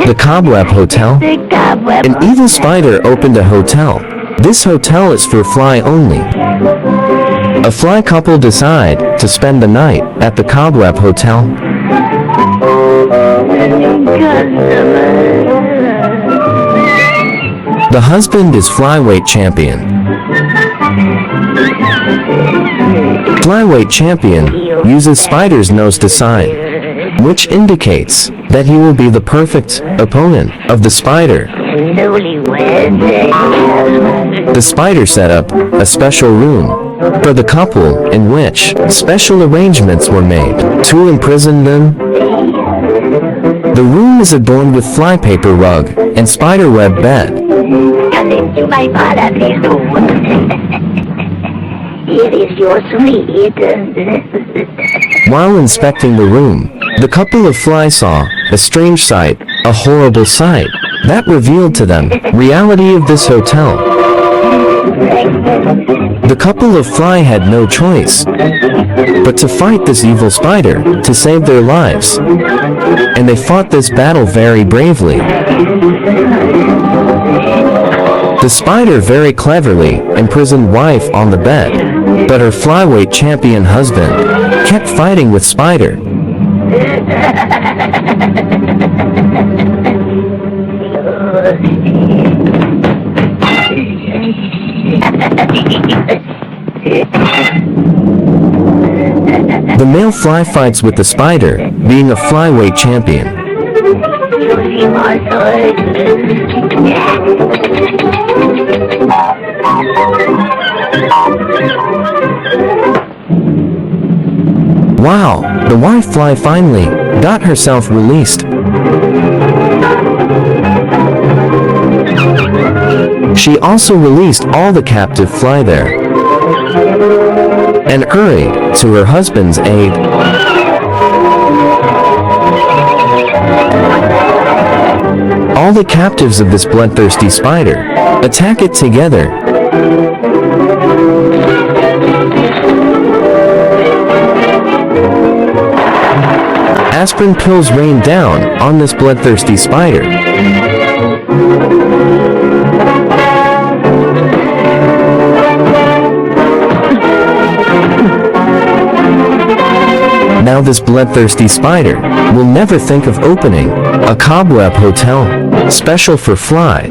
The Cobweb Hotel. An evil spider opened a hotel. This hotel is for fly only. A fly couple decide to spend the night at the Cobweb Hotel. The husband is flyweight champion. Flyweight champion uses spider's nose to sign, which indicates that he will be the perfect opponent of the spider. The spider set up a special room for the couple in which special arrangements were made to imprison them. The room is adorned with flypaper rug and spiderweb bed. It is your sweet. While inspecting the room, the couple of flies saw a strange sight, a horrible sight, that revealed to them reality of this hotel. The couple of fly had no choice but to fight this evil spider to save their lives, and they fought this battle very bravely. The spider very cleverly imprisoned wife on the bed, but her flyweight champion husband kept fighting with spider. The male fly fights with the spider, being a flyweight champion. Wow, the wife fly finally got herself released. She also released all the captive fly there and hurried to her husband's aid. All the captives of this bloodthirsty spider attack it together. Aspirin pills rain down on this bloodthirsty spider. Now this bloodthirsty spider will never think of opening a Cobweb Hotel special for fly.